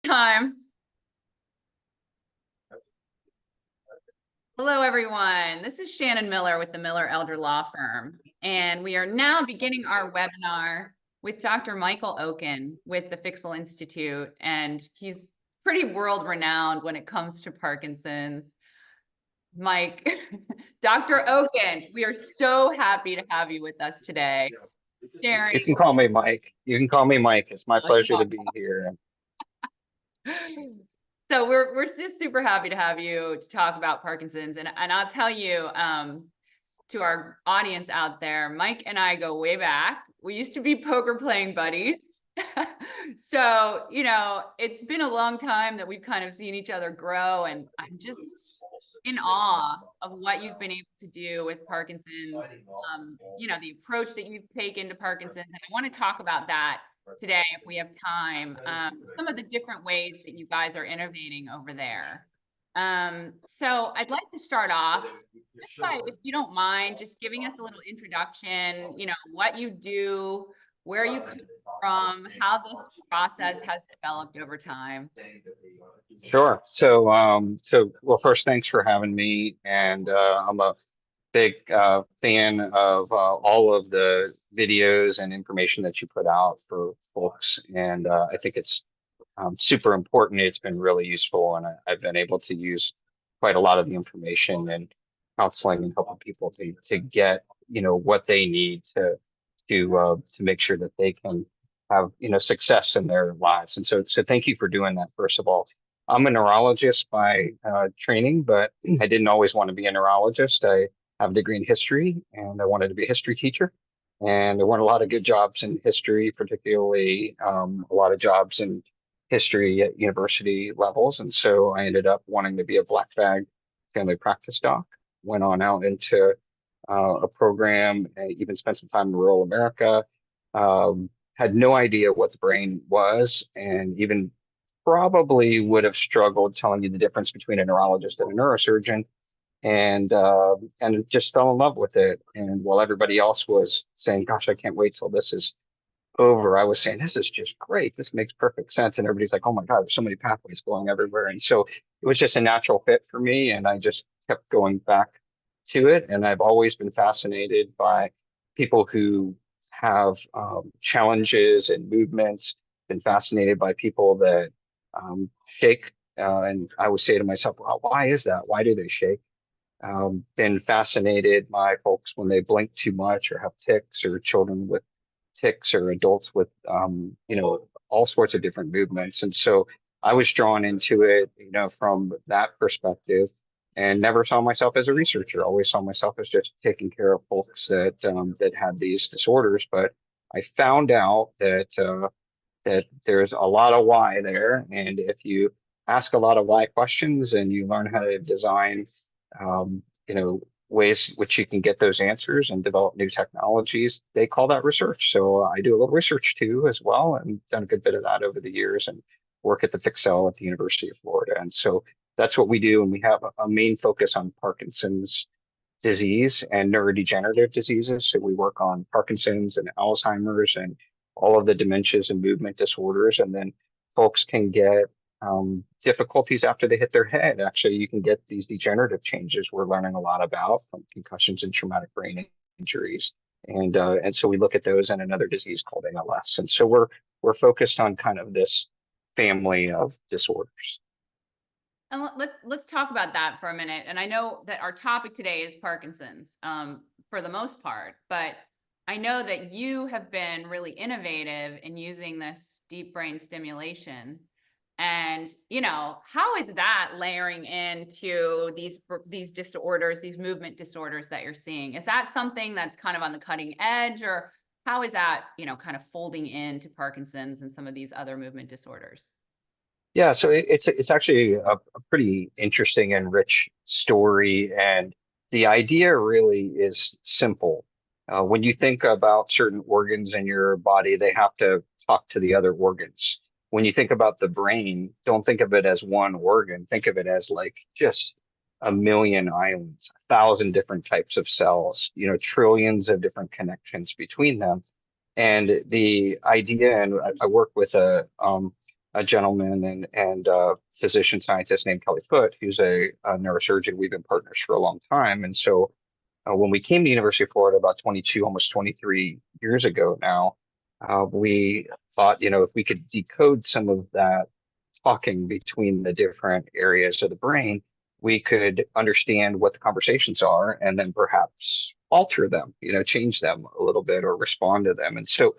Time. Hello, everyone. This is Shannon Miller with the Miller Elder Law Firm, and we are now beginning our webinar with Dr. Michael Okun with the Fixel Institute, and he's pretty world-renowned when it comes to Parkinson's. Mike, Dr. Okun, we are so happy to have you with us today. Sharing. You can call me Mike. You can call me Mike. It's my pleasure to be here. So we're just super happy to have you to talk about Parkinson's, and I'll tell you, to our audience out there, Mike and I go way back. We used to be poker playing buddies. So, it's been a long time that we've kind of seen each other grow, and I'm just in awe of what you've been able to do with Parkinson's, the approach that you've taken to Parkinson's. And I want to talk about that today if we have time, some of the different ways that you guys are innovating over there. So I'd like to start off just by, if you don't mind, just giving us a little introduction, what you do, where you come from, how this process has developed over time. Sure. Well, first, thanks for having me. And I'm a big fan of all of the videos and information that you put out for folks. And I think it's super important. It's been really useful, and I've been able to use quite a lot of the information and counseling and helping people to get what they need to make sure that they can have success in their lives. And so thank you for doing that. First of all, I'm a neurologist by training, but I didn't always want to be a neurologist. I have a degree in history, and I wanted to be a history teacher. And I won a lot of good jobs in history, particularly a lot of jobs in history at university levels. And so I ended up wanting to be a black bag family practice doc. Went on out into a program, even spent some time in rural America. Had no idea what the brain was, and even probably would have struggled telling you the difference between a neurologist and a neurosurgeon. And just fell in love with it. And while everybody else was saying, "Gosh, I can't wait till this is over," I was saying, "This is just great. This makes perfect sense." And everybody's like, "Oh my God, there's so many pathways going everywhere." And so it was just a natural fit for me. And I just kept going back to it. And I've always been fascinated by people who have challenges and movements, been fascinated by people that shake. And I would say to myself, "Well, why is that? Why do they shake?" Been fascinated by folks when they blink too much or have tics, or children with tics, or adults with all sorts of different movements. And so I was drawn into it from that perspective, and never saw myself as a researcher. Always saw myself as just taking care of folks that had these disorders. But I found out that there's a lot of why there, and if you ask a lot of why questions and you learn how to design um, ways which you can get those answers and develop new technologies, they call that research. So I do a little research too as well, and done a good bit of that over the years, and work at the Fixel at the University of Florida. And so that's what we do. And we have a main focus on Parkinson's disease and neurodegenerative diseases. So we work on Parkinson's and Alzheimer's and all of the dementias and movement disorders. And then folks can get difficulties after they hit their head. Actually, you can get these degenerative changes we're learning a lot about from concussions and traumatic brain injuries. And so we look at those in another disease called ALS. And so we're focused on kind of this family of disorders. And let's talk about that for a minute. And I know that our topic today is Parkinson's, for the most part, but I know that you have been really innovative in using this deep brain stimulation. And, how is that layering into these disorders, these movement disorders that you're seeing? Is that something that's kind of on the cutting edge, or how is that, kind of folding into Parkinson's and some of these other movement disorders? Yeah, so it's actually a pretty interesting and rich story, and the idea really is simple. When you think about certain organs in your body, they have to talk to the other organs. When you think about the brain, don't think of it as one organ. Think of it as like just a million islands, 1,000 different types of cells, trillions of different connections between them. And the idea, and I work with a gentleman and physician scientist named Kelly Foote, who's a neurosurgeon. We've been partners for a long time. And so when we came to University of Florida about 22, almost 23 years ago now, we thought, if we could decode some of that talking between the different areas of the brain, we could understand what the conversations are and then perhaps alter them, change them a little bit or respond to them. And so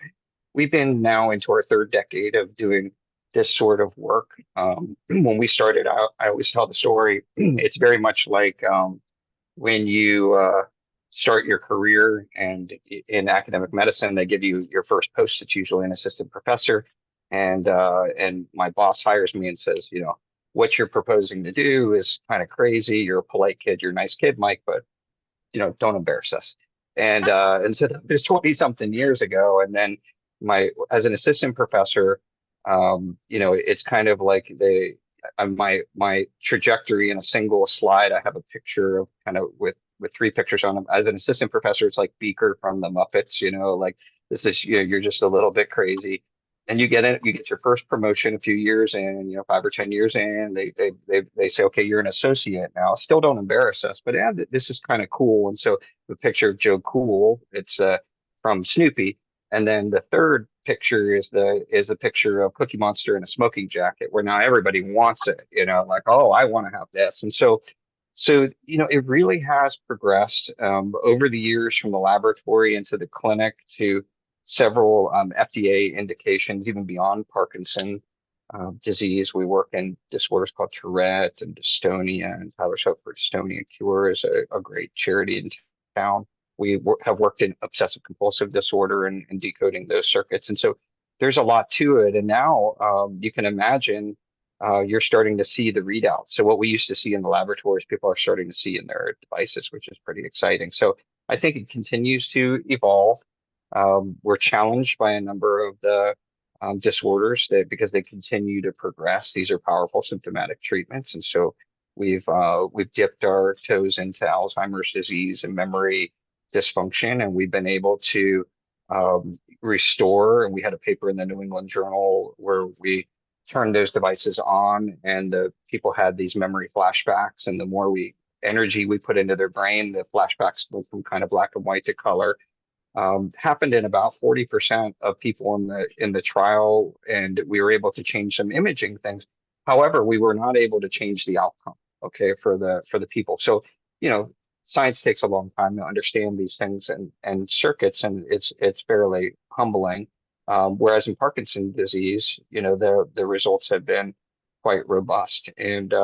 we've been now into our third decade of doing this sort of work. When we started out, I always tell the story. It's very much like when you start your career and in academic medicine, they give you your first post. It's usually an assistant professor, and my boss hires me and says, what you're proposing to do is kind of crazy. You're a polite kid. You're a nice kid, Mike, but don't embarrass us. And so that was 20 something years ago. And then as an assistant professor, it's kind of like my trajectory in a single slide. I have a picture of kind of with three pictures on them. As an assistant professor, it's like Beaker from the Muppets, like this is, you're just a little bit crazy. And you get your first promotion a few years in, 5 or 10 years in, they say, okay, you're an associate now. Still don't embarrass us, but yeah, this is kind of cool. And so the picture of Joe Cool, it's from Snoopy. And then the third picture is the picture of Cookie Monster in a smoking jacket, where now everybody wants it, like, oh, I want to have this. And so it really has progressed over the years from the laboratory into the clinic to several FDA indications, even beyond Parkinson disease. We work in disorders called Tourette and dystonia, and Tyler's Hope for Dystonia Cure is a great charity in town. We have worked in obsessive compulsive disorder and decoding those circuits. And so there's a lot to it. And now you can imagine you're starting to see the readouts. So what we used to see in the laboratories, people are starting to see in their devices, which is pretty exciting. So I think it continues to evolve. We're challenged by a number of the disorders because they continue to progress. These are powerful symptomatic treatments, and so we've dipped our toes into Alzheimer's disease and memory dysfunction, and we've been able to restore. And we had a paper in the New England Journal where we turned those devices on, and the people had these memory flashbacks. And the more energy we put into their brain, the flashbacks went from kind of black and white to color. Happened in about 40% of people in the trial, and we were able to change some imaging things. However, we were not able to change the outcome, okay, for the people. So, science takes a long time to understand these things and circuits, and it's fairly humbling. Whereas in Parkinson's disease, the results have been quite robust. And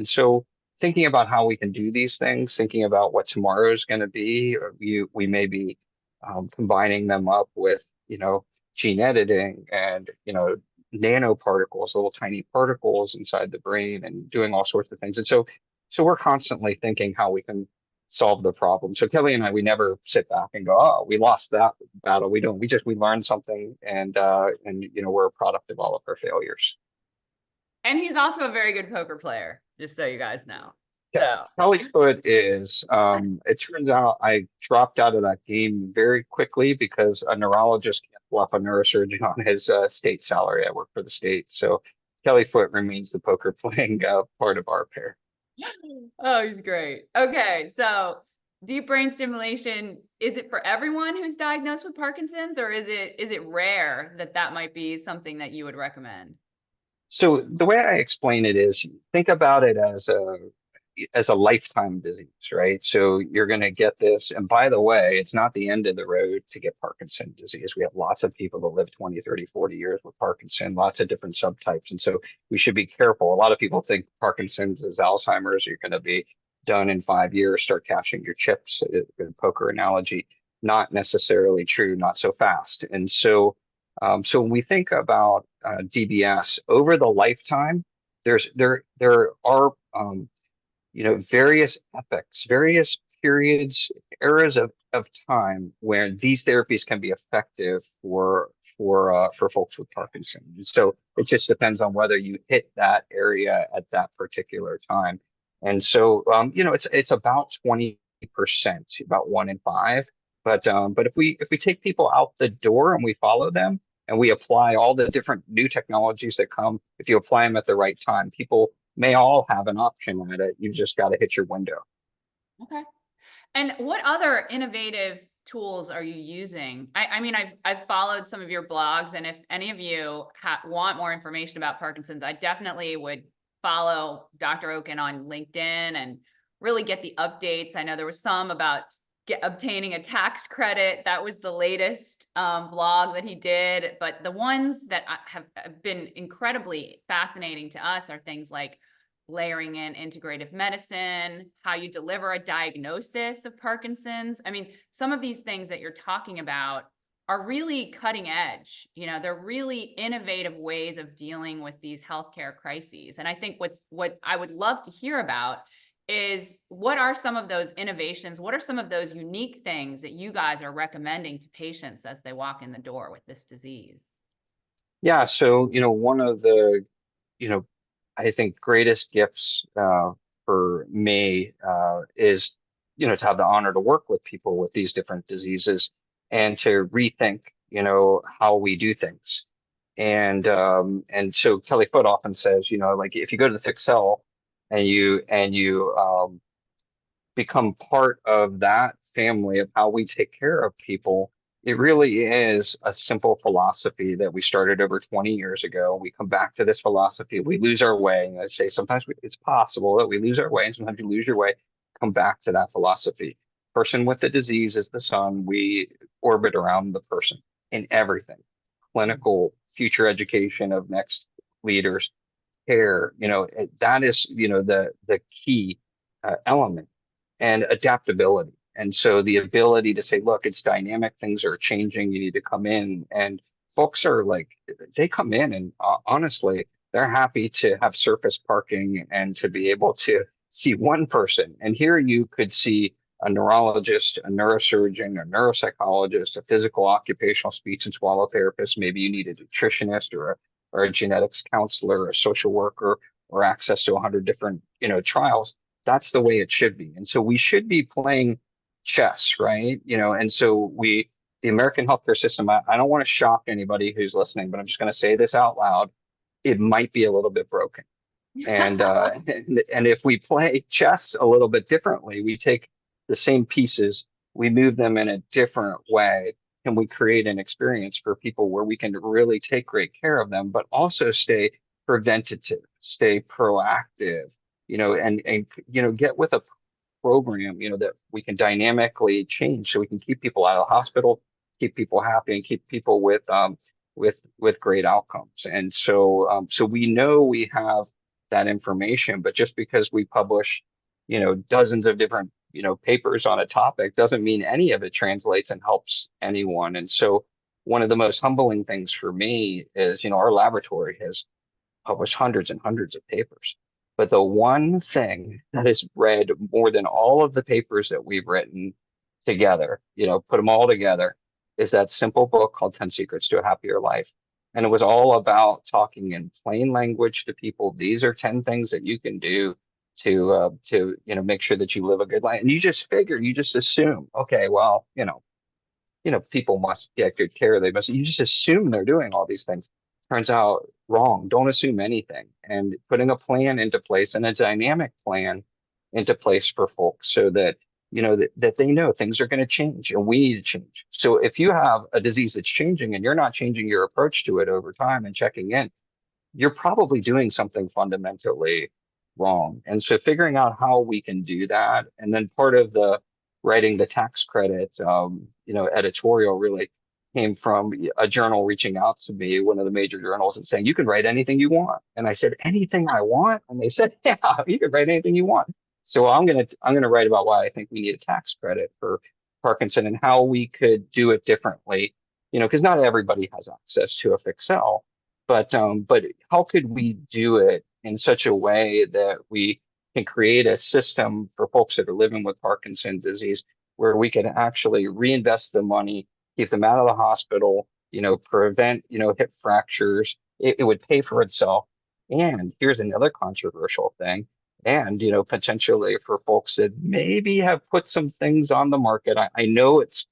so thinking about how we can do these things, thinking about what tomorrow is going to be, we may be combining them up with, gene editing and, nanoparticles, little tiny particles inside the brain, and doing all sorts of things. And so we're constantly thinking how we can solve the problem. So Kelly and I, we never sit back and go, oh, we lost that battle. We don't. We learn something, and we're a product of all of our failures. And he's also a very good poker player, just so you guys know. Yeah, Kelly Foote is, it turns out I dropped out of that game very quickly because a neurologist can't bluff a neurosurgeon on his state salary. I work for the state. So Kelly Foote remains the poker playing part of our pair. Oh, he's great. Okay, so deep brain stimulation, is it for everyone who's diagnosed with Parkinson's, or is it rare that might be something that you would recommend? So the way I explain it is, think about it as a lifetime disease, right? So you're going to get this. And by the way, it's not the end of the road to get Parkinson's disease. We have lots of people that live 20, 30, 40 years with Parkinson, lots of different subtypes. And so we should be careful. A lot of people think Parkinson's is Alzheimer's. You're going to be done in 5 years, start cashing your chips, a poker analogy. Not necessarily true, not so fast. And so, so when we think about DBS over the lifetime, there are various epochs, various periods, eras of time where these therapies can be effective for folks with Parkinson's. And so it just depends on whether you hit that area at that particular time. And so it's about 20%, about 1 in 5. But if we take people out the door and we follow them, and we apply all the different new technologies that come. If you apply them at the right time, people may all have an option at it. You just got to hit your window. Okay. And what other innovative tools are you using? I mean, I've followed some of your blogs, and if any of you want more information about Parkinson's, I definitely would follow Dr. Okun on LinkedIn and really get the updates. I know there was some about obtaining a tax credit. That was the latest blog that he did. But the ones that have been incredibly fascinating to us are things like layering in integrative medicine, how you deliver a diagnosis of Parkinson's. I mean, some of these things that you're talking about are really cutting edge. You know, they're really innovative ways of dealing with these healthcare crises. And I think what I would love to hear about is, what are some of those innovations? What are some of those unique things that you guys are recommending to patients as they walk in the door with this disease? Yeah. So, one of the, you know, I think greatest gifts for me is, to have the honor to work with people with these different diseases and to rethink, how we do things. And so Kelly Foot often says, like if you go to the fix cell and you become part of that family of how we take care of people, it really is a simple philosophy that we started over 20 years ago. We come back to this philosophy. We lose our way. I say sometimes it's possible that we lose our way, and sometimes you lose your way. Come back to that philosophy. Person with the disease is the sun. We orbit around the person in everything. Clinical, future education of next leaders, care. That is the key element, and adaptability. And so the ability to say, look, it's dynamic, things are changing, you need to come in. And folks are like, they come in and honestly, they're happy to have surface parking and to be able to see one person. And here you could see a neurologist, a neurosurgeon, a neuropsychologist, a physical occupational speech and swallow therapist. Maybe you need a nutritionist or a genetics counselor, a social worker, or access to 100 different, trials. That's the way it should be. And so we should be playing chess, right? And so the American healthcare system, I don't want to shock anybody who's listening, but I'm just going to say this out loud. It might be a little bit broken. And, and if we play chess a little bit differently, we take the same pieces, we move them in a different way, and we create an experience for people where we can really take great care of them, but also stay preventative, stay proactive, and get with a program, that we can dynamically change so we can keep people out of the hospital, keep people happy, and keep people with great outcomes. And so we know we have that information, but just because we publish, dozens of different, papers on a topic doesn't mean any of it translates and helps anyone. And so one of the most humbling things for me is, our laboratory has published hundreds and hundreds of papers. But the one thing that is read more than all of the papers that we've written together, put them all together, is that simple book called 10 Secrets to a Happier Life. And it was all about talking in plain language to people. These are 10 things that you can do to make sure that you live a good life. And you just assume, okay, well, people must get good care. You just assume they're doing all these things. Turns out wrong. Don't assume anything. And putting a plan into place, and a dynamic plan into place for folks, so that, that they know things are going to change and we need to change. So if you have a disease that's changing and you're not changing your approach to it over time and checking in, you're probably doing something fundamentally wrong. And so figuring out how we can do that, and then part of the writing the tax credit, editorial really came from a journal reaching out to me, one of the major journals, and saying, you can write anything you want. And I said, anything I want? And they said, yeah, you can write anything you want. So I'm gonna write about why I think we need a tax credit for Parkinson and how we could do it differently. Because not everybody has access to a fixed cell, but how could we do it in such a way that we can create a system for folks that are living with Parkinson's disease where we can actually reinvest the money, keep them out of the hospital, prevent, hip fractures. It would pay for itself. And here's another controversial thing. And, potentially for folks that maybe have put some things on the market. I know it's,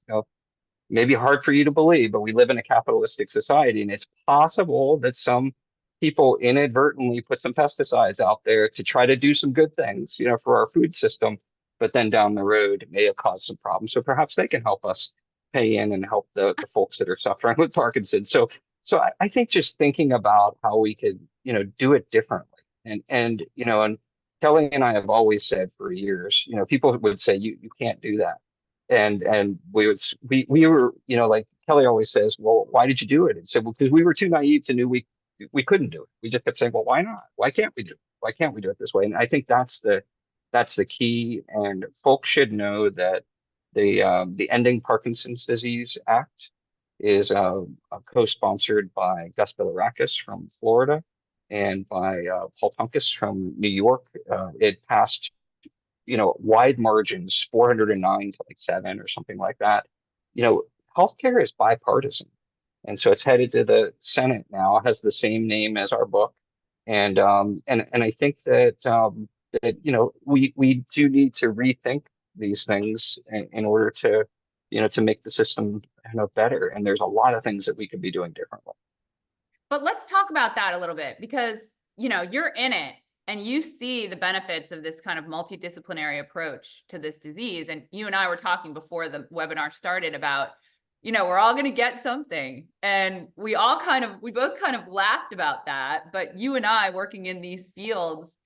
maybe hard for you to believe, but we live in a capitalistic society, and it's possible that some people inadvertently put some pesticides out there to try to do some good things, for our food system, but then down the road it may have caused some problems. So perhaps they can help us pay in and help the folks that are suffering with Parkinson's. So I think just thinking about how we could, do it differently. And Kelly and I have always said for years, people would say you can't do that. And we were, like Kelly always says, well, why did you do it? And said, well, because we were too naive to know we couldn't do it. We just kept saying, well, why not? Why can't we do it? Why can't we do it this way? And I think that's the key. And folks should know that the Ending Parkinson's Disease Act is co-sponsored by Gus Bilirakis from Florida and by Paul Tunkus from New York. It passed, wide margins, 409 to like 7 or something like that. Healthcare is bipartisan. And so it's headed to the Senate now. It has the same name as our book. And I think that we do need to rethink these things in order to make the system better. And there's a lot of things that we could be doing differently. But let's talk about that a little bit, because you're in it and you see the benefits of this kind of multidisciplinary approach to this disease. And you and I were talking before the webinar started about, we're all going to get something. And we both kind of laughed about that. But you and I, working in these fields,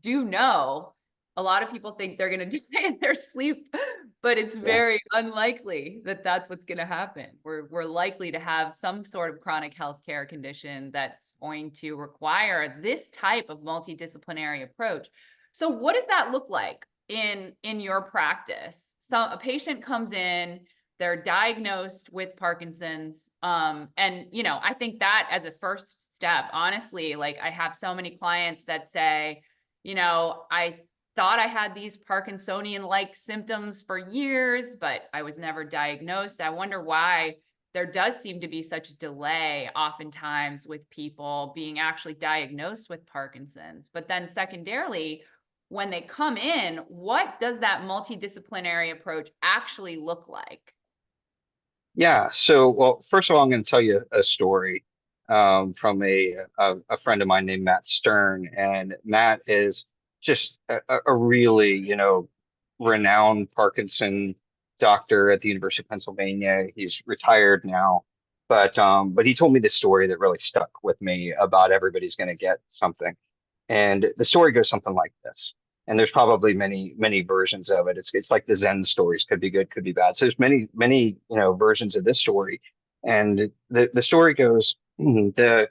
do know a lot of people think they're going to die in their sleep, but it's very unlikely that that's what's going to happen. We're likely to have some sort of chronic healthcare condition that's going to require this type of multidisciplinary approach. So what does that look like in your practice? So a patient comes in, they're diagnosed with Parkinson's. And, I think that as a first step, honestly, like I have so many clients that say, I thought I had these Parkinsonian-like symptoms for years, but I was never diagnosed. I wonder why there does seem to be such a delay oftentimes with people being actually diagnosed with Parkinson's. But then secondarily, when they come in, what does that multidisciplinary approach actually look like? Yeah. So, well, first of all, I'm going to tell you a story from a friend of mine named Matt Stern. And Matt is just a really, renowned Parkinson doctor at the University of Pennsylvania. He's retired now, but he told me this story that really stuck with me about everybody's going to get something. And the story goes something like this. And there's probably many, many versions of it. It's like the Zen stories, could be good, could be bad. So there's many, many, versions of this story. And the story goes, the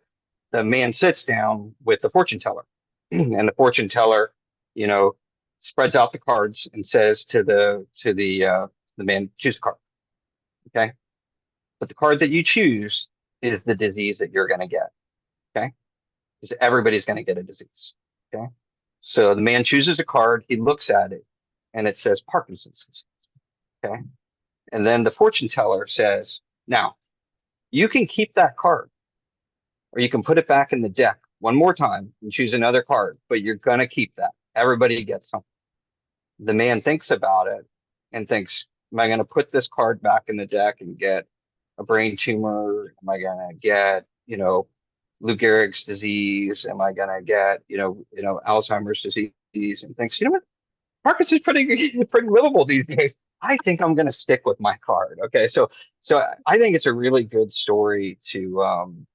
man sits down with the fortune teller, and the fortune teller, spreads out the cards and says to the man, choose a card. Okay. But the card that you choose is the disease that you're going to get. Okay. Because everybody's going to get a disease. Okay. So the man chooses a card, he looks at it, and it says Parkinson's disease. Okay. And then the fortune teller says, now, you can keep that card, or you can put it back in the deck one more time and choose another card, but you're going to keep that. Everybody gets something. The man thinks about it and thinks, am I going to put this card back in the deck and get a brain tumor? Am I going to get, Lou Gehrig's disease? Am I going to get, Alzheimer's disease? And thinks, what? Parkinson's pretty livable these days. I think I'm going to stick with my card. Okay, so I think it's a really good story to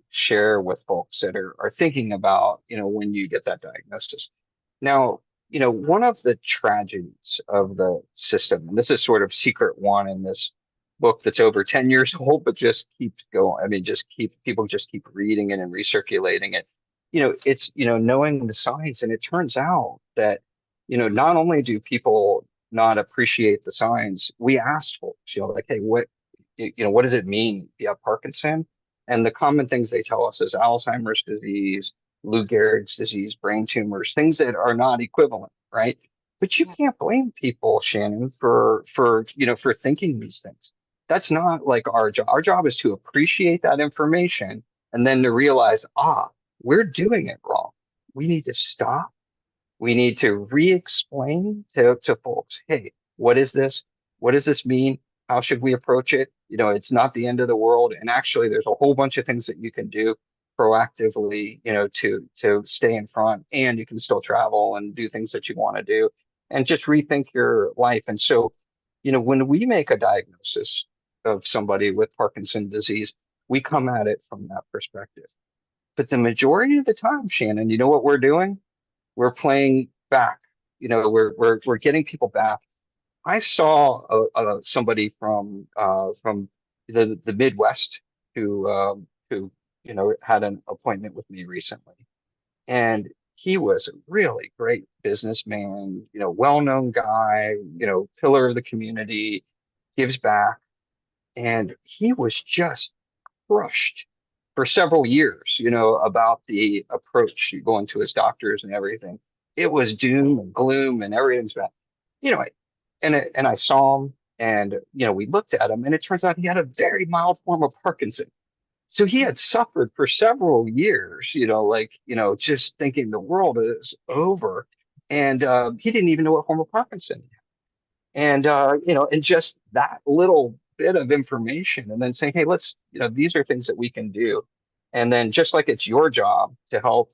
share with folks that are thinking about when you get that diagnosis. Now, one of the tragedies of the system, and this is sort of secret one in this book that's over 10 years old, but just keeps going. I mean, people just keep reading it and recirculating it. It's knowing the science, and it turns out that not only do people not appreciate the science, we asked folks, like, hey, what does it mean? You have Parkinson? And the common things they tell us is Alzheimer's disease, Lou Gehrig's disease, brain tumors, things that are not equivalent, right? But you can't blame people, Shannon, for thinking these things. That's not like our job. Our job is to appreciate that information and then to realize, we're doing it wrong. We need to stop. We need to re-explain to folks, hey, what is this? What does this mean? How should we approach it? It's not the end of the world. And actually, there's a whole bunch of things that you can do proactively, to stay in front, and you can still travel and do things that you want to do and just rethink your life. And so, when we make a diagnosis of somebody with Parkinson's disease, we come at it from that perspective. But the majority of the time, Shannon, you know what we're doing? We're playing back. We're getting people back. I saw somebody from the Midwest who had an appointment with me recently, and he was a really great businessman, well-known guy, pillar of the community, gives back, and he was just crushed for several years, about the approach going to his doctors and everything. It was doom and gloom and everything's bad. You know, and I saw him, and we looked at him, and it turns out he had a very mild form of Parkinson. So he had suffered for several years, just thinking the world is over. And he didn't even know what form of Parkinson. And and just that little bit of information, and then saying, hey, let's, these are things that we can do. And then just like it's your job to help,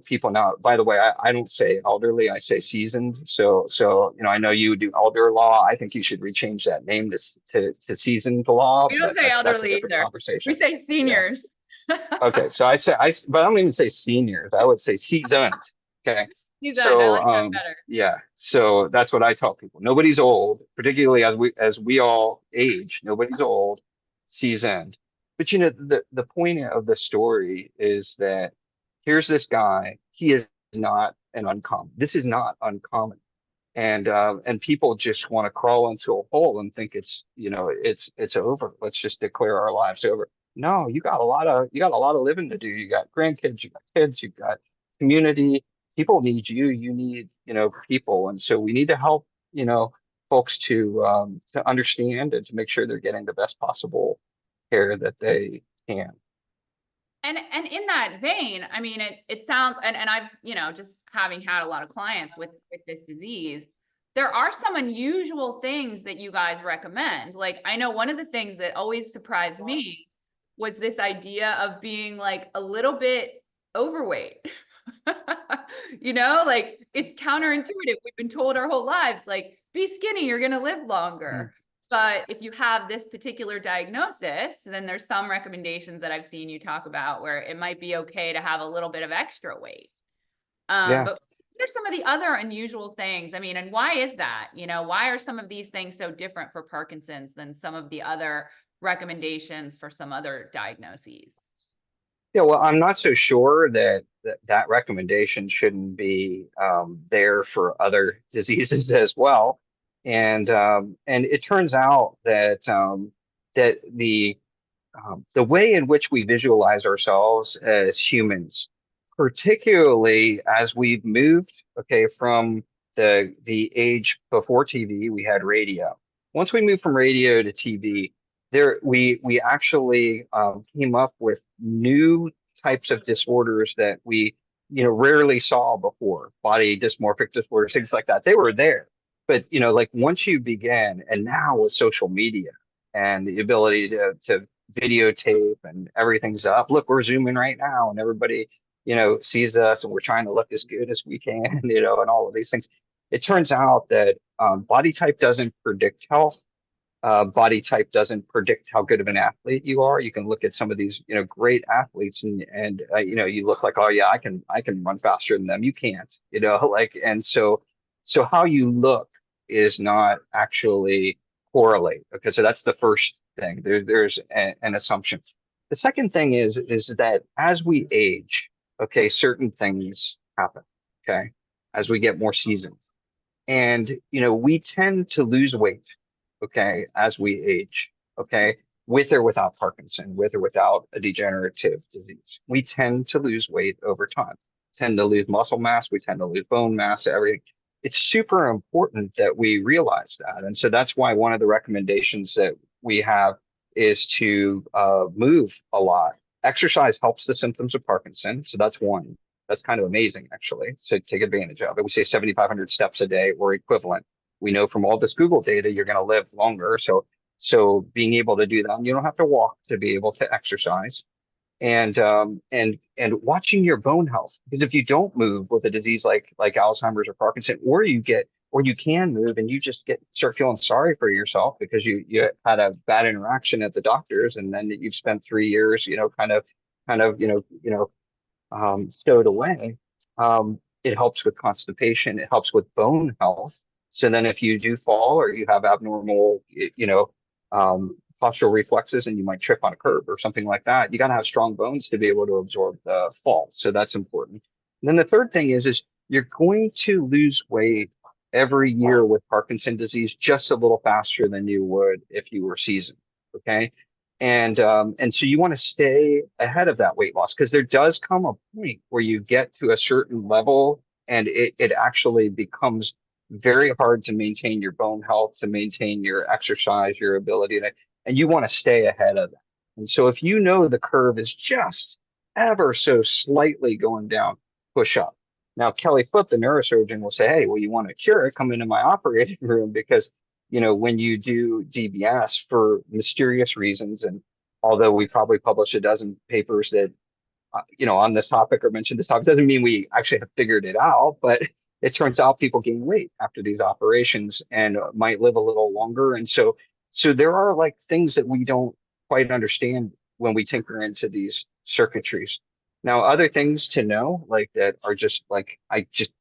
people. Now, by the way, I don't say elderly, I say seasoned. So I know you do elder law. I think you should rechange that name to seasoned law, We don't but say that's a elderly different either. We conversation. say Yeah. seniors. Okay. So but I don't even say seniors. I would say seasoned. Okay. Seasoned. I So like that better. yeah, so that's what I tell people. Nobody's old, particularly as we all age, nobody's old, seasoned. But the point of the story is that here's this guy, he is not an uncommon. This is not uncommon. And people just want to crawl into a hole and think it's over. Let's just declare our lives over. No, you got a lot of living to do. You got grandkids, you got kids, you got community. People need you. You need people, and so we need to help folks to understand and to make sure they're getting the best possible care that they can. And in that vein, I mean, it sounds, and I've, just having had a lot of clients with this disease, there are some unusual things that you guys recommend. Like, I know one of the things that always surprised me was this idea of being like a little bit overweight. Like it's counterintuitive. We've been told our whole lives, like, be skinny, you're gonna live Mm. longer. But if you have this particular diagnosis, then there's some recommendations that I've seen you talk about where it might be okay to have a little bit of extra weight. Yeah. But what are some of the other unusual things? I mean, and why is that? Why are some of these things so different for Parkinson's than some of the other recommendations for some other diagnoses? Yeah, well, I'm not so sure that recommendation shouldn't be there for other diseases as well. And it turns out that the way in which we visualize ourselves as humans, particularly as we've moved, okay, from the age before TV, we had radio. Once we moved from radio to TV, we actually came up with new types of disorders that we rarely saw before, body dysmorphic disorders, things like that. They were there, but like once you begin, and now with social media and the ability to videotape and everything's up. Look, we're zooming right now, and everybody sees us, and we're trying to look as good as we can, and all of these things. It turns out that body type doesn't predict health. Body type doesn't predict how good of an athlete you are. You can look at some of these, great athletes, and you look like, oh yeah, I can run faster than them. You can't, like, and so how you look is not actually correlate. Okay, so that's the first thing. There's an assumption. The second thing is that as we age, okay, certain things happen. Okay, as we get more seasoned, and we tend to lose weight, okay, as we age, okay, with or without Parkinson, with or without a degenerative disease. We tend to lose weight over time, tend to lose muscle mass, we tend to lose bone mass, everything. It's super important that we realize that. And so that's why one of the recommendations that we have is to move a lot. Exercise helps the symptoms of Parkinson. So that's one. That's kind of amazing, actually. So take advantage of it. We say 7,500 steps a day or equivalent. we know from all this Google data, you're going to live longer. So being able to do that, and you don't have to walk to be able to exercise, and watching your bone health. Because if you don't move with a disease like Alzheimer's or Parkinson, or you can move and you just start feeling sorry for yourself because you had a bad interaction at the doctor's, and then you've spent 3 years, kind of, stowed away. It helps with constipation. It helps with bone health. So then if you do fall or you have abnormal, postural reflexes and you might trip on a curb or something like that, you got to have strong bones to be able to absorb the fall. So that's important. And then the third thing is you're going to lose weight every year with Parkinson disease just a little faster than you would if you were seasoned. Okay. And so you want to stay ahead of that weight loss, because there does come a point where you get to a certain level and it actually becomes very hard to maintain your bone health, to maintain your exercise, your ability to, and you want to stay ahead of that. And so if you know the curve is just ever so slightly going down, push up. Now, Kelly Foot, the neurosurgeon, will say, hey, well, you want to cure it, come into my operating room, because when you do DBS for mysterious reasons, and although we probably published a dozen papers that, on this topic or mentioned the topic, doesn't mean we actually have figured it out, but it turns out people gain weight after these operations and might live a little longer. And so there are like things that we don't quite understand when we tinker into these circuitries. Now, other things to know, like that are just like, I just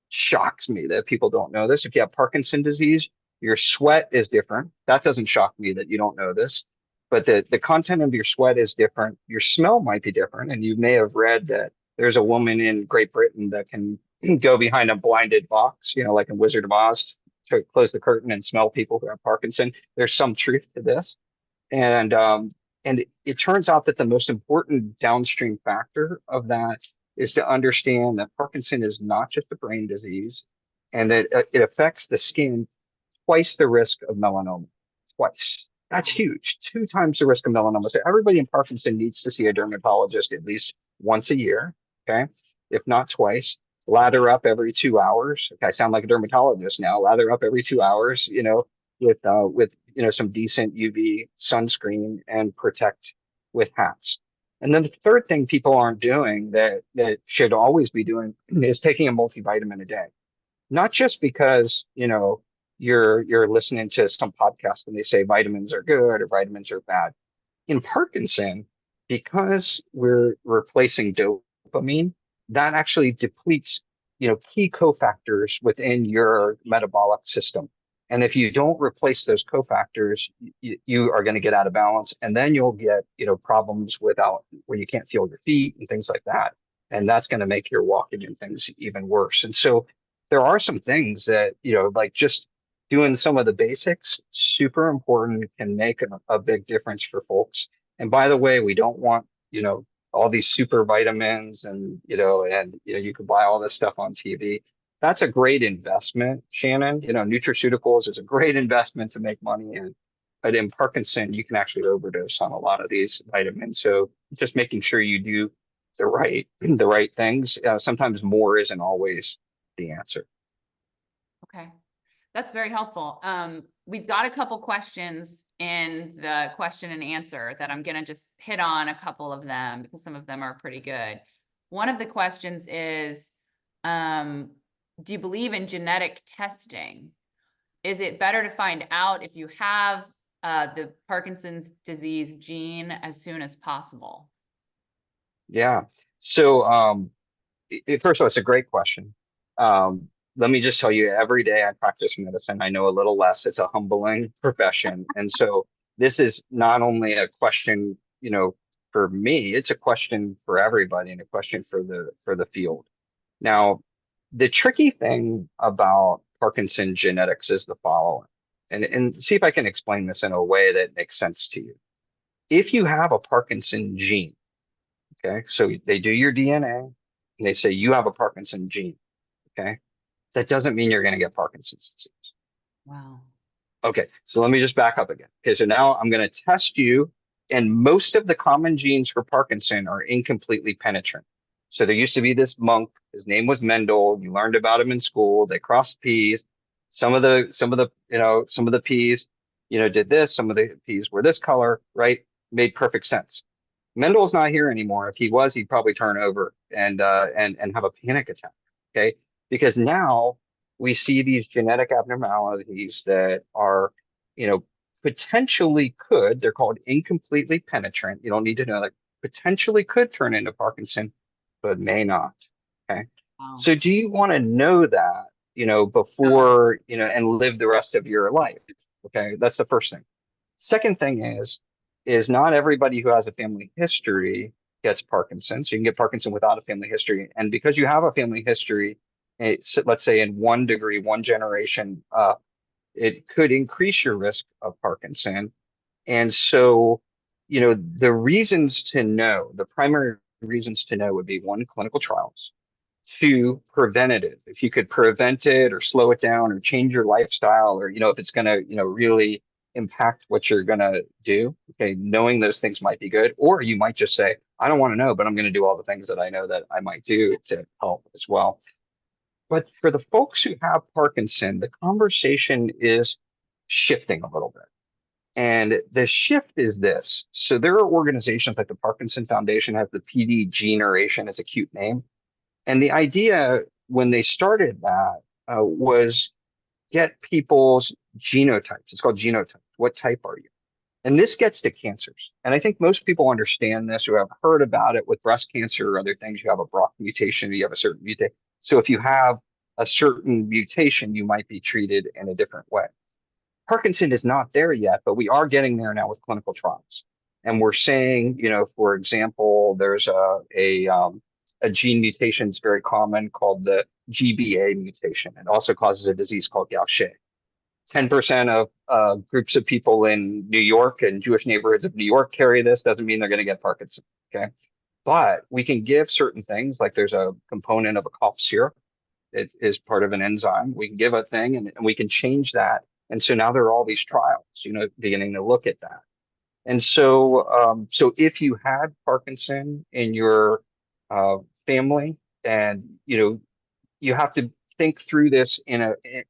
shocks me that people don't know this. If you have Parkinson disease, your sweat is different. That doesn't shock me that you don't know this, but the content of your sweat is different. Your smell might be different. And you may have read that there's a woman in Great Britain that can go behind a blinded box, like in Wizard of Oz, to close the curtain and smell people who have Parkinson. There's some truth to this. And it turns out that the most important downstream factor of that is to understand that Parkinson is not just a brain disease, and that it affects the skin twice the risk of melanoma. Twice. That's huge. 2 times the risk of melanoma. So everybody in Parkinson needs to see a dermatologist at least once a year. Okay. If not twice. Lather up every 2 hours. Okay, I sound like a dermatologist now. Lather up every 2 hours, with some decent UV sunscreen, and protect with hats. And then the third thing people aren't doing that should always be doing is taking a multivitamin a day. Not just because, you're listening to some podcast and they say vitamins are good or vitamins are bad. In Parkinson, because we're replacing dopamine, that actually depletes, key cofactors within your metabolic system. And if you don't replace those cofactors, you are going to get out of balance, and then you'll get, problems where you can't feel your feet and things like that. And that's going to make your walking and things even worse. And so there are some things that, like just doing some of the basics, super important, can make a big difference for folks. And by the way, we don't want, all these super vitamins and you can buy all this stuff on TV. That's a great investment, Shannon. Nutraceuticals is a great investment to make money in. But in Parkinson, you can actually overdose on a lot of these vitamins. So just making sure you do the right things. Sometimes more isn't always the answer. Okay. That's very helpful. We've got a couple questions in the question and answer that I'm going to just hit on a couple of them because some of them are pretty good. One of the questions is, do you believe in genetic testing? Is it better to find out if you have the Parkinson's disease gene as soon as possible? Yeah. So first of all, it's a great question. Let me just tell you, every day I practice medicine, I know a little less. It's a humbling profession. And so this is not only a question, for me, it's a question for everybody and a question for the field. Now, the tricky thing about Parkinson genetics is the following, and see if I can explain this in a way that makes sense to you. If you have a Parkinson gene, okay, so they do your DNA and they say you have a Parkinson gene, okay, that doesn't mean you're going to get Parkinson's disease. Wow. Okay, so let me just back up again. Okay, so now I'm going to test you, and most of the common genes for Parkinson are incompletely penetrant. So there used to be this monk, his name was Mendel. You learned about him in school. They crossed P's. some of the P's, did this, some of the P's were this color, right? Made perfect sense. Mendel's not here anymore. If he was, he'd probably turn over and have a panic attack. Okay. Because now we see these genetic abnormalities that are, you know, potentially could, they're called incompletely penetrant. You don't need to know that potentially could turn into Parkinson, but may not. Okay. Wow. So do you want to know that, before, and live the rest of your life? Okay. That's the first thing. Second thing is not everybody who has a family history gets Parkinson's. You can get Parkinson without a family history. And because you have a family history, let's say in 1 degree, one generation, it could increase your risk of Parkinson. And so, the reasons to know, the primary reasons to know would be one, clinical trials, two, preventative. If you could prevent it or slow it down or change your lifestyle, or, if it's going to, really impact what you're going to do, okay, knowing those things might be good. Or you might just say, I don't want to know, but I'm going to do all the things that I know that I might do to help as well. But for the folks who have Parkinson, the conversation is shifting a little bit. And the shift is this. So there are organizations like the Parkinson Foundation has the PD generation, it's a cute name. And the idea when they started that was get people's genotypes. It's called genotype. What type are you? And this gets to cancers. And I think most people understand this or have heard about it with breast cancer or other things. You have a BRCA mutation, you have a certain mutation. So if you have a certain mutation, you might be treated in a different way. Parkinson is not there yet, but we are getting there now with clinical trials. And we're saying, for example, there's a gene mutation that's very common called the GBA mutation. It also causes a disease called Gaucher. 10% of groups of people in New York and Jewish neighborhoods of New York carry this. Doesn't mean they're going to get Parkinson. Okay. But we can give certain things, like there's a component of a cough syrup. It is part of an enzyme. We can give a thing and we can change that. And so now there are all these trials, beginning to look at that. And so if you had Parkinson in your family, and you have to think through this in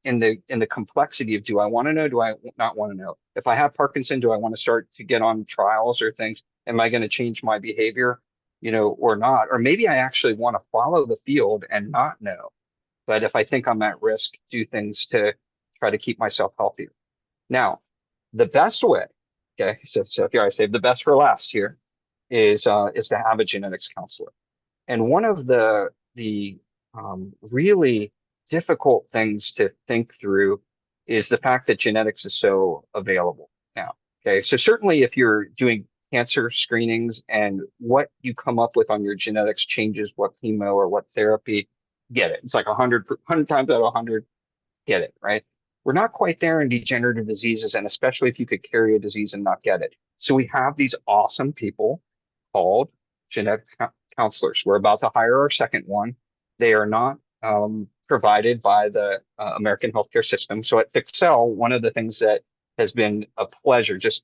the complexity of, do I want to know? Do I not want to know? If I have Parkinson, do I want to start to get on trials or things? Am I going to change my behavior, or not? Or maybe I actually want to follow the field and not know. But if I think I'm at risk, do things to try to keep myself healthier. Now, the best way, okay, so here I save the best for last here, is to have a genetics counselor. And one of the really difficult things to think through is the fact that genetics is so available now. Okay, so certainly if you're doing cancer screenings and what you come up with on your genetics changes what chemo or what therapy, get it. It's like 100 times out of 100, get it, right? We're not quite there in degenerative diseases, and especially if you could carry a disease and not get it. So we have these awesome people called genetic counselors. We're about to hire our second one. They are not provided by the American healthcare system. So at Fixel, one of the things that has been a pleasure, just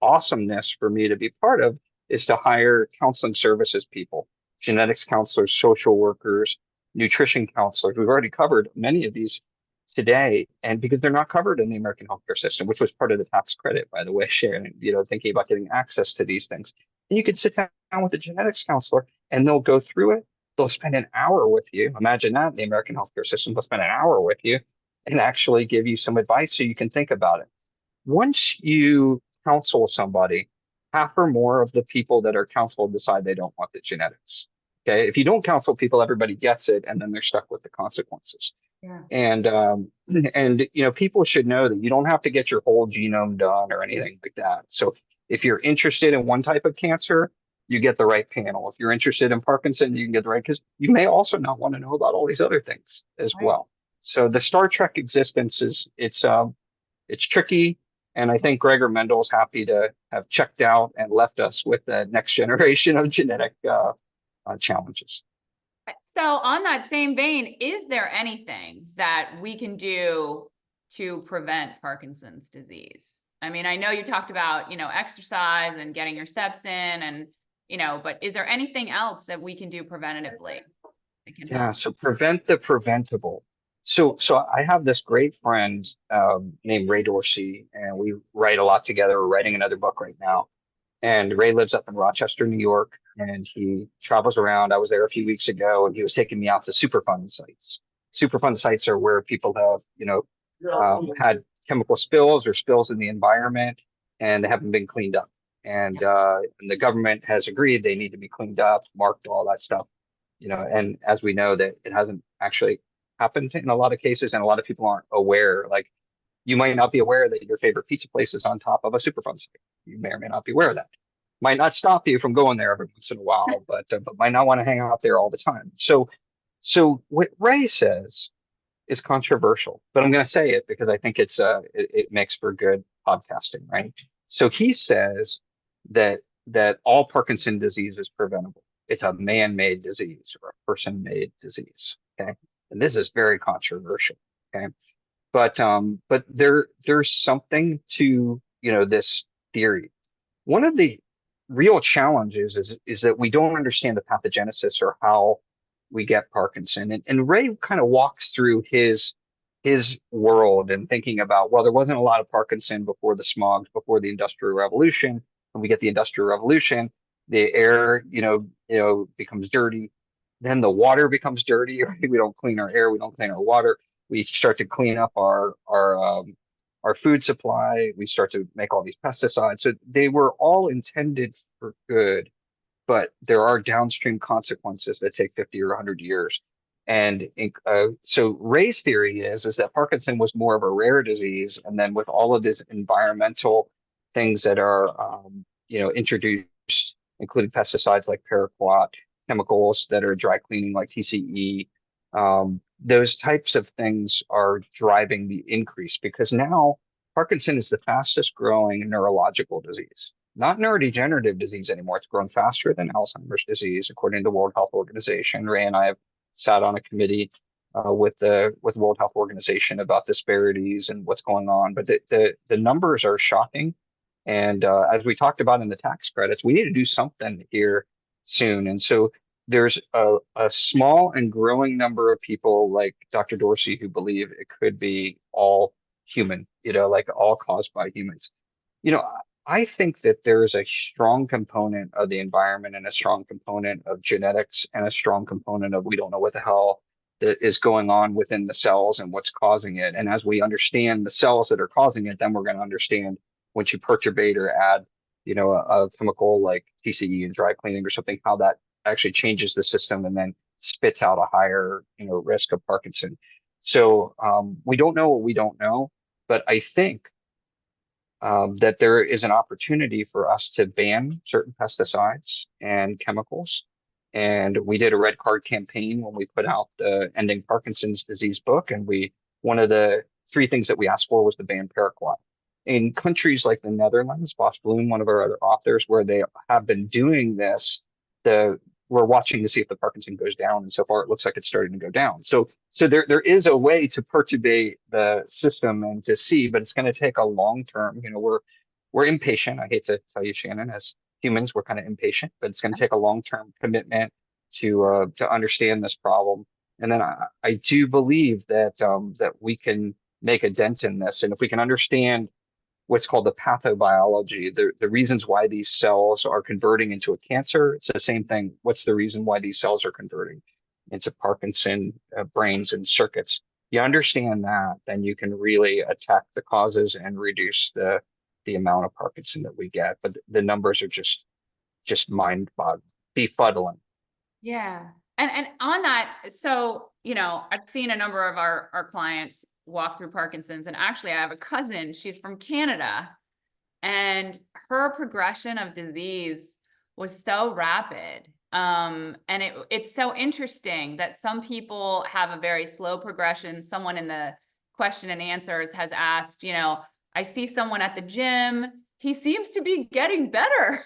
awesomeness for me to be part of, is to hire counseling services people, genetics counselors, social workers, nutrition counselors. We've already covered many of these today, and because they're not covered in the American healthcare system, which was part of the tax credit, by the way, Sharon, thinking about getting access to these things. And you could sit down with a genetics counselor and they'll go through it. They'll spend an hour with you. Imagine that in the American healthcare system, they'll spend an hour with you and actually give you some advice so you can think about it. Once you counsel somebody, half or more of the people that are counseled decide they don't want the genetics. Okay. If you don't counsel people, everybody gets it, and then they're stuck with the consequences. Yeah. And people should know that you don't have to get your whole genome done or anything like that. So if you're interested in one type of cancer, you get the right panel. If you're interested in Parkinson, you can get the right, because you may also not want to know about all these other things as well. So the Star Trek existence it's tricky. And I think Gregor Mendel is happy to have checked out and left us with the next generation of genetic challenges. So on that same vein, is there anything that we can do to prevent Parkinson's disease? I mean, I know you talked about, exercise and getting your steps in and, but is there anything else that we can do preventatively that can help? So prevent the preventable. So I have this great friend named Ray Dorsey, and we write a lot together. We're writing another book right now. And Ray lives up in Rochester, New York, and he travels around. I was there a few weeks ago, and he was taking me out to Superfund sites. Superfund sites are where people have, had chemical spills or spills in the environment, and they haven't been cleaned up. And the government has agreed they need to be cleaned up, marked, all that stuff. And as we know that it hasn't actually happened in a lot of cases, and a lot of people aren't aware. Like, you might not be aware that your favorite pizza place is on top of a Superfund site. You may or may not be aware of that. Might not stop you from going there every once in a while, but might not want to hang out there all the time. So what Ray says is controversial, but I'm going to say it because I think it makes for good podcasting, right? So he says that all Parkinson disease is preventable. It's a man-made disease or a person-made disease. Okay, and this is very controversial. Okay, but there's something to this theory. One of the real challenges is that we don't understand the pathogenesis or how we get Parkinson. And Ray kind of walks through his world and thinking about, well, there wasn't a lot of Parkinson before the smog, before the Industrial Revolution. When we get the Industrial Revolution, the air, becomes dirty. Then the water becomes dirty. Right? We don't clean our air. We don't clean our water. We start to clean up our food supply. We start to make all these pesticides. So they were all intended for good, but there are downstream consequences that take 50 or 100 years. And so Ray's theory is that Parkinson was more of a rare disease, and then with all of these environmental things that are introduced, including pesticides like paraquat, chemicals that are dry cleaning like TCE, those types of things are driving the increase, because now Parkinson is the fastest growing neurological disease, not neurodegenerative disease anymore. It's grown faster than Alzheimer's disease, according to the World Health Organization. Ray and I have sat on a committee with World Health Organization about disparities and what's going on, but the numbers are shocking. And as we talked about in the tax credits, we need to do something here soon. And so there's a small and growing number of people like Dr. Dorsey who believe it could be all human, like all caused by humans. I think that there is a strong component of the environment and a strong component of genetics and a strong component of we don't know what the hell that is going on within the cells and what's causing it. And as we understand the cells that are causing it, then we're going to understand once you perturbate or add, a chemical like TCE and dry cleaning or something, how that actually changes the system and then spits out a higher, risk of Parkinson. So we don't know what we don't know, but I think that there is an opportunity for us to ban certain pesticides and chemicals. And we did a red card campaign when we put out the Ending Parkinson's Disease book. And one of the three things that we asked for was to ban paraquat. In countries like the Netherlands, Bas Bloem, one of our other authors, where they have been doing this, we're watching to see if the Parkinson goes down, and so far it looks like it's starting to go down. So there is a way to perturbate the system and to see, but it's going to take a long term. We're impatient. I hate to tell you, Shannon, as humans, we're kind of impatient, but it's going to take a long term commitment to understand this problem. And then I do believe that that we can make a dent in this, and if we can understand what's called the pathobiology, the reasons why these cells are converting into a cancer. It's the same thing. What's the reason why these cells are converting into Parkinson brains and circuits? You understand that, then you can really attack the causes and reduce the amount of Parkinson that we get. But the numbers are just mind-boggling, befuddling. Yeah. And on that, so, I've seen a number of our clients walk through Parkinson's, and actually I have a cousin, she's from Canada, and her progression of disease was so rapid. And it's so interesting that some people have a very slow progression. Someone in the question and answers has asked, I see someone at the gym, he seems to be getting better.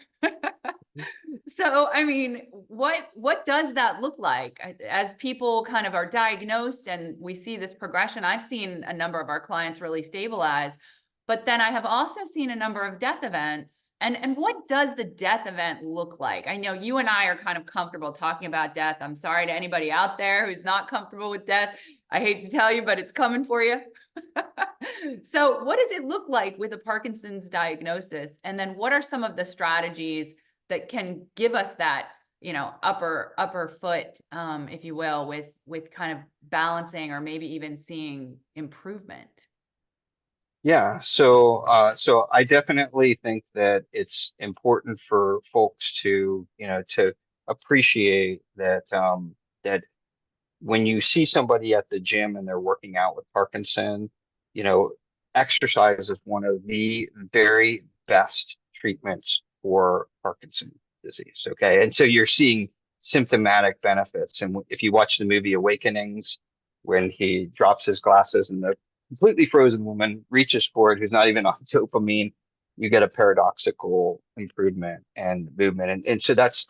So, I mean, what does that look like as people kind of are diagnosed and we see this progression? I've seen a number of our clients really stabilize. But then I have also seen a number of death events. And what does the death event look like? I know you and I are kind of comfortable talking about death. I'm sorry to anybody out there who's not comfortable with death. I hate to tell you, but it's coming for you. So what does it look like with a Parkinson's diagnosis? And then what are some of the strategies that can give us that, upper foot, if you will, with kind of balancing or maybe even seeing improvement? Yeah, so I definitely think that it's important for folks to, to appreciate that that when you see somebody at the gym and they're working out with Parkinson, you know, exercise is one of the very best treatments for Parkinson disease. Okay. And so you're seeing symptomatic benefits. And if you watch the movie Awakenings, when he drops his glasses and the completely frozen woman reaches for it, who's not even on dopamine, you get a paradoxical improvement and movement. And so that's,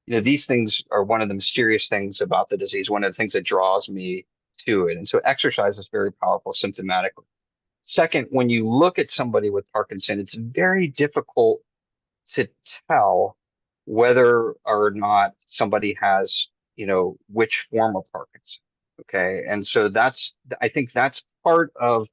these things are one of the mysterious things about the disease, one of the things that draws me to it. And so exercise is very powerful symptomatically. Second, when you look at somebody with Parkinson, it's very difficult to tell whether or not somebody has, which form of Parkinson. Okay. And so I think that's part of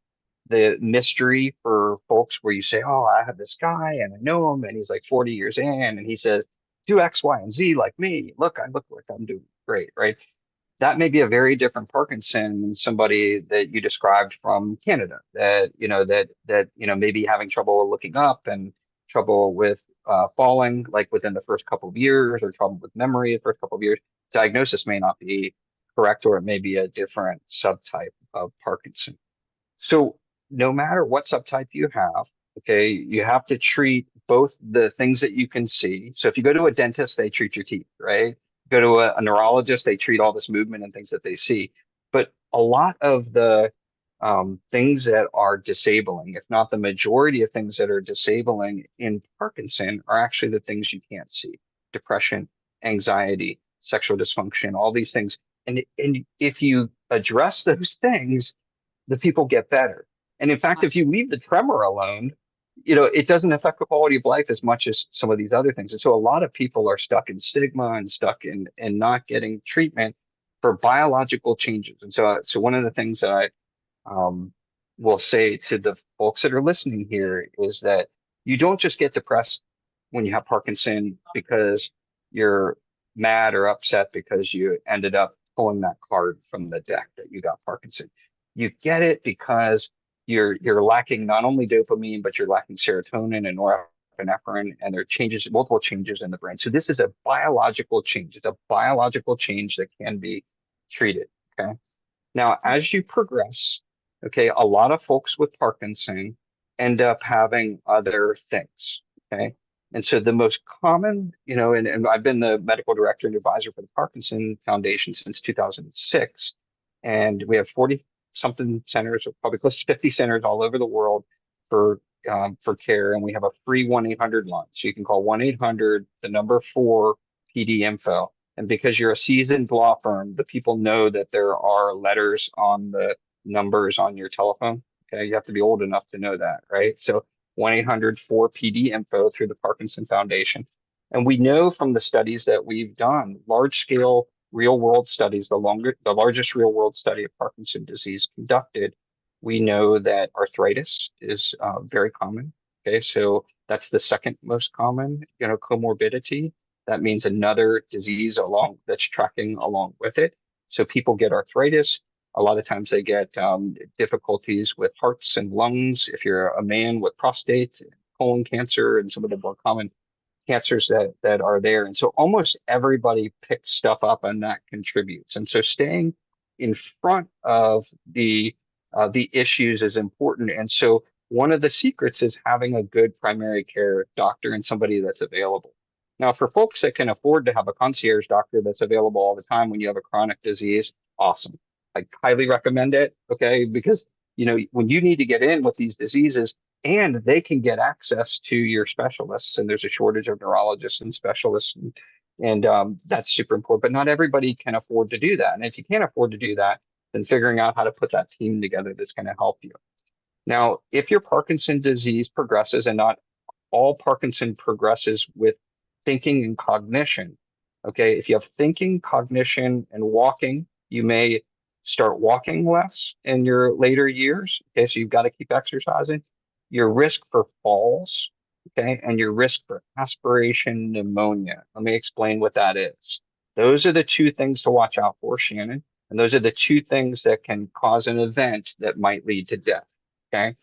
the mystery for folks where you say, oh, I have this guy and I know him and he's like 40 years in and he says, do X, Y, and Z like me. Look, I look like I'm doing great, right? That may be a very different Parkinson than somebody that you described from Canada that, maybe having trouble looking up and trouble with falling like within the first couple of years or trouble with memory the first couple of years. Diagnosis may not be correct, or it may be a different subtype of Parkinson. So no matter what subtype you have, okay, you have to treat both the things that you can see. So if you go to a dentist, they treat your teeth, right? Go to a neurologist, they treat all this movement and things that they see. But a lot of the things that are disabling, if not the majority of things that are disabling in Parkinson, are actually the things you can't see: depression, anxiety, sexual dysfunction, all these things. And if you address those things, the people get better. And in fact, if you leave the tremor alone, it doesn't affect the quality of life as much as some of these other things. And so a lot of people are stuck in stigma and stuck in not getting treatment for biological changes. And so one of the things that I will say to the folks that are listening here is that you don't just get depressed when you have Parkinson because you're mad or upset because you ended up pulling that card from the deck that you got Parkinson. You get it because you're lacking not only dopamine, but you're lacking serotonin and norepinephrine, and there are multiple changes in the brain. So this is a biological change. It's a biological change that can be treated. Okay. Now, as you progress, okay, a lot of folks with Parkinson end up having other things. Okay. And so the most common, and I've been the medical director and advisor for the Parkinson Foundation since 2006. And we have 40 something centers, or probably close to 50 centers all over the world for care. And we have a free 1-800 line. So you can call 1-800, the number 4 PD info. And because you're a seasoned law firm, the people know that there are letters on the numbers on your telephone. Okay. You have to be old enough to know that, right? So 1-800-4PD info through the Parkinson Foundation. And we know from the studies that we've done, large scale real world studies, the largest real world study of Parkinson's disease conducted, we know that arthritis is very common. Okay. So that's the second most common, comorbidity. That means another disease that's tracking along with it. So people get arthritis. A lot of times they get difficulties with hearts and lungs. If you're a man with prostate, colon cancer, and some of the more common cancers that are there. And so almost everybody picks stuff up and that contributes. And so staying in front of the issues is important. And so one of the secrets is having a good primary care doctor and somebody that's available. Now, for folks that can afford to have a concierge doctor that's available all the time when you have a chronic disease, awesome. I highly recommend it. Okay. Because, when you need to get in with these diseases, and they can get access to your specialists, and there's a shortage of neurologists and specialists, and that's super important. But not everybody can afford to do that. And if you can't afford to do that, then figuring out how to put that team together that's going to help you. Now, if your Parkinson's disease progresses, and not all Parkinson progresses with thinking and cognition. Okay, if you have thinking, cognition, and walking, you may start walking less in your later years. Okay, so you've got to keep exercising. Your risk for falls, okay, and your risk for aspiration pneumonia. Let me explain what that is. Those are the two things to watch out for, Shannon. And those are the two things that can cause an event that might lead to death. Okay.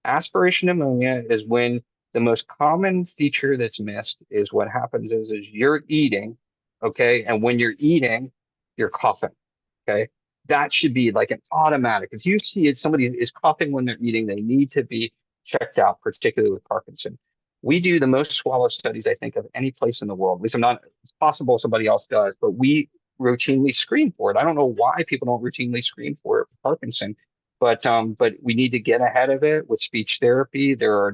Aspiration pneumonia is when the most common feature that's missed is what happens is you're eating, okay? And when you're eating, you're coughing, okay? That should be like an automatic. If you see it, somebody is coughing when they're eating, they need to be checked out, particularly with Parkinson. We do the most swallow studies, I think, of any place in the world. At least I'm not, it's possible somebody else does, but we routinely screen for it. I don't know why people don't routinely screen for it for Parkinson, but we need to get ahead of it with speech therapy. There are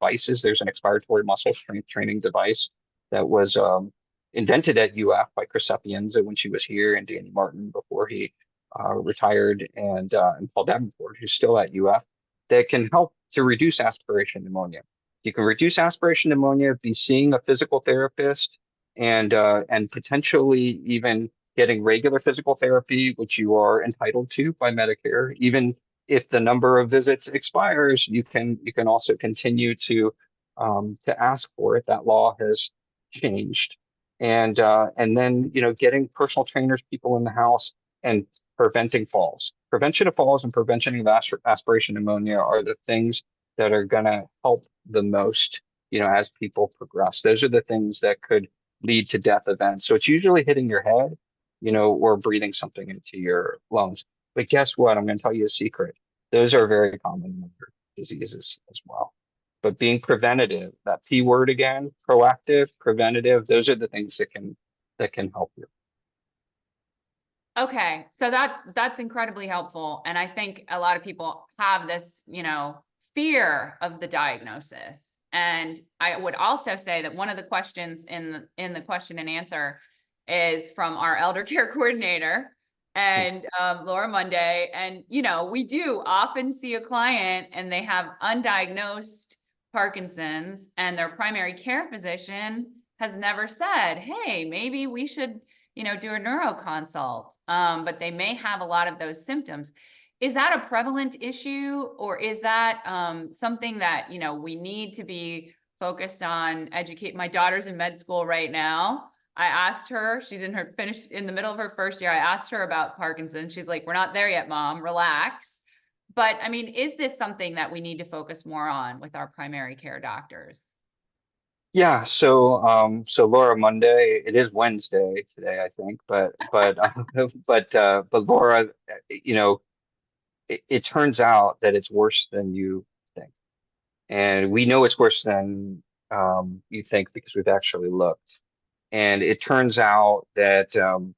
devices. There's an expiratory muscle strength training device that was invented at UF by Chris Sapienza when she was here, and Danny Martin before he retired, and Paul Davenport, who's still at UF, that can help to reduce aspiration pneumonia. You can reduce aspiration pneumonia, be seeing a physical therapist, and potentially even getting regular physical therapy, which you are entitled to by Medicare. Even if the number of visits expires, you can also continue to ask for it. That law has changed, and then getting personal trainers, people in the house, and preventing falls. Prevention of falls and prevention of aspiration pneumonia are the things that are going to help the most. As people progress, those are the things that could lead to death events. So it's usually hitting your head, or breathing something into your lungs. But guess what? I'm going to tell you a secret. Those are very common in other diseases as well. But being preventative, that P word again, proactive, preventative, those are the things that can help you. Okay, so that's incredibly helpful. And I think a lot of people have this, fear of the diagnosis. And I would also say that one of the questions in the question and answer is from our elder care coordinator and Laura Monday. And we do often see a client and they have undiagnosed Parkinson's, and their primary care physician has never said, hey, maybe we should do a neuro consult, but they may have a lot of those symptoms. Is that a prevalent issue, or is that something that, we need to be focused on educate? My daughter's in med school right now. I asked her, she's finished in the middle of her first year. I asked her about Parkinson's. She's like, we're not there yet, Mom, relax. But I mean, is this something that we need to focus more on with our primary care doctors? Yeah, so Laura Monday, it is Wednesday today, I think, but Laura, it turns out that it's worse than you think. And we know it's worse than you think because we've actually looked. And it turns out that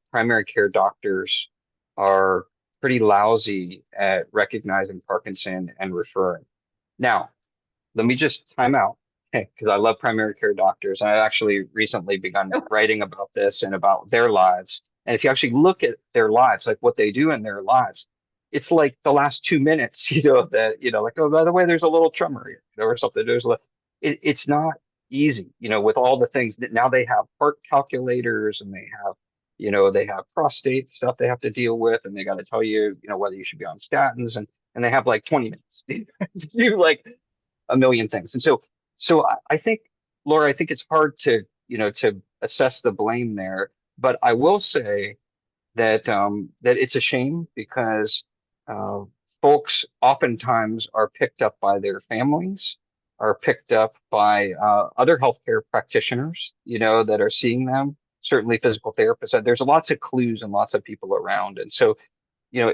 primary care doctors are pretty lousy at recognizing Parkinson and referring. Now, let me just time out, because I love primary care doctors. And I've actually recently begun writing about this and about their lives. And if you actually look at their lives, like what they do in their lives, it's like the last 2 minutes, like, oh, by the way, there's a little tremor, or something. It's not easy, with all the things that now they have heart calculators, and they have prostate stuff they have to deal with, and they got to tell you, whether you should be on statins, and they have like 20 minutes to do like a million things. And so I think, Laura, I think it's hard to assess the blame there, but I will say that it's a shame because uh, folks oftentimes are picked up by their families, are picked up by other healthcare practitioners, that are seeing them. Certainly, physical therapists. There's lots of clues and lots of people around, and so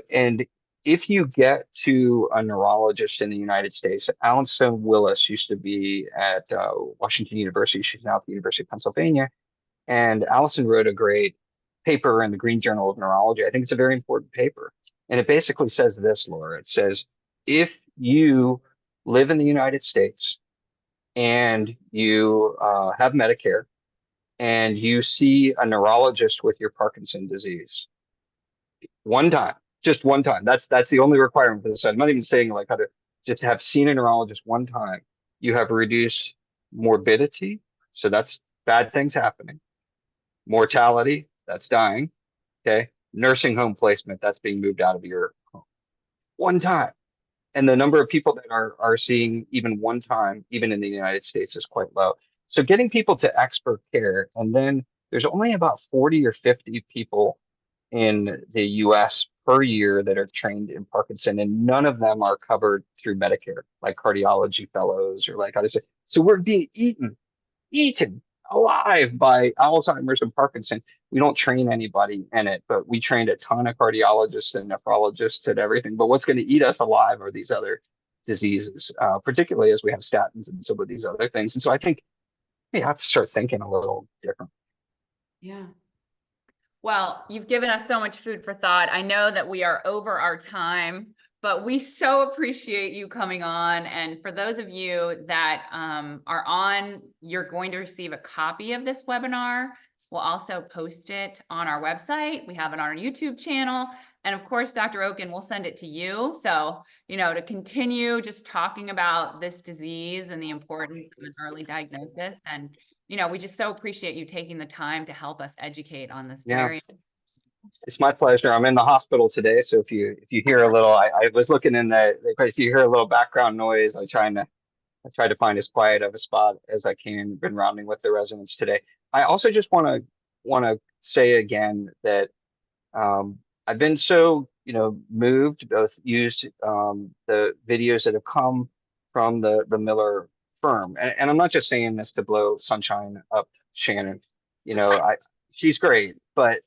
and if you get to a neurologist in the United States, Allison Willis used to be at Washington University. She's now at the University of Pennsylvania. And Allison wrote a great paper in the Green Journal of Neurology. I think it's a very important paper. And it basically says this, Laura. It says, if you live in the United States and you have Medicare and you see a neurologist with your Parkinson disease, one time, just one time. That's the only requirement for this. I'm not even saying like how to. just to have seen a neurologist one time, you have reduced morbidity. So that's bad things happening. Mortality, that's dying. Okay. Nursing home placement, that's being moved out of your home. One time. And the number of people that are seeing even one time, even in the United States, is quite low. So getting people to expert care, and then there's only about 40 or 50 people in the US per year that are trained in Parkinson, and none of them are covered through Medicare, like cardiology fellows or like others. So we're being eaten alive by Alzheimer's and Parkinson. We don't train anybody in it, but we trained a ton of cardiologists and nephrologists and everything. But what's going to eat us alive are these other diseases, particularly as we have statins and some of these other things. And so I think we have to start thinking a little different. Yeah. Well, you've given us so much food for thought. I know that we are over our time, but we so appreciate you coming on. And for those of you that are on, you're going to receive a copy of this webinar. We'll also post it on our website. We have it on our YouTube channel. And of course, Dr. Okun will send it to you. So, to continue just talking about this disease and the importance of an early diagnosis. And we just so appreciate you taking the time to help us educate on this Yeah, very. it's my pleasure. I'm in the hospital today, so if you hear a little, I was looking in if you hear a little background noise, I try to find as quiet of a spot as I can. Been rounding with the residents today. I also just want to say again that I've been so moved, both used the videos that have come from the Miller firm, and I'm not just saying this to blow sunshine up Shannon. She's great, but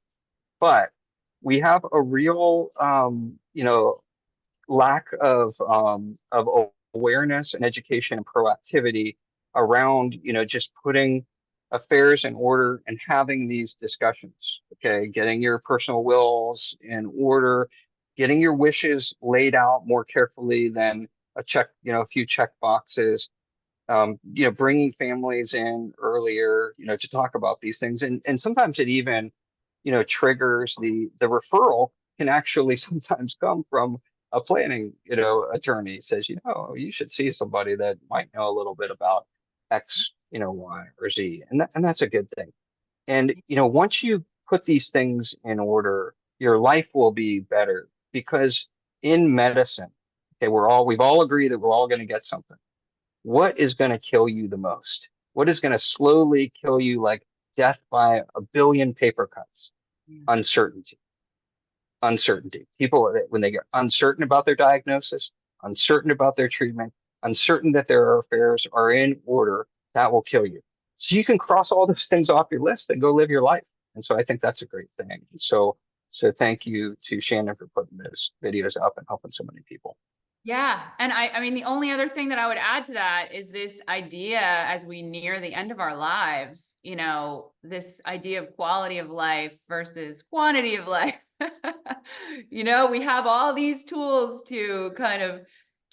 we have a real lack of awareness and education and proactivity around just putting affairs in order and having these discussions. Okay, getting your personal wills in order, getting your wishes laid out more carefully than a few check boxes. Bringing families in earlier, to talk about these things, and sometimes it even triggers the referral can actually sometimes come from a planning attorney says you should see somebody that might know a little bit about X, Y or Z, and that's a good thing. And once you put these things in order, your life will be better, because in medicine, okay, we've all agreed that we're all going to get something. What is going to kill you the most? What is going to slowly kill you, like death by a billion paper cuts? Uncertainty. Uncertainty. People, when they get uncertain about their diagnosis, uncertain about their treatment, uncertain that their affairs are in order, that will kill you. So you can cross all those things off your list and go live your life. And so I think that's a great thing. So thank you to Shannon for putting those videos up and helping so many people. Yeah. And I mean, the only other thing that I would add to that is this idea as we near the end of our lives, this idea of quality of life versus quantity of life. We have all these tools to kind of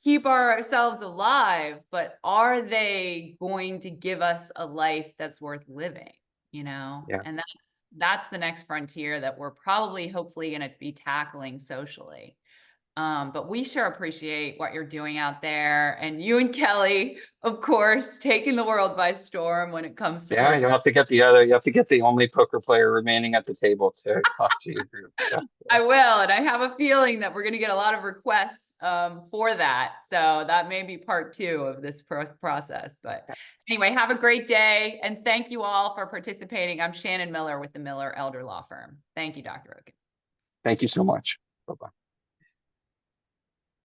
keep ourselves alive, but are they going to give us a life that's worth living? Yeah. And that's the next frontier that we're probably hopefully going to be tackling socially. But we sure appreciate what you're doing out there, and you and Kelly, of course, taking the world by storm when it comes to Yeah, you have to get the only poker player remaining at the table to talk to your group. Yeah. I will, and I have a feeling that we're going to get a lot of requests for that. So that may be part 2 of this process. But anyway, have a great day, and thank you all for participating. I'm Shannon Miller with the Miller Elder Law Firm. Thank you, Dr. Okun. Thank you so much. Bye-bye.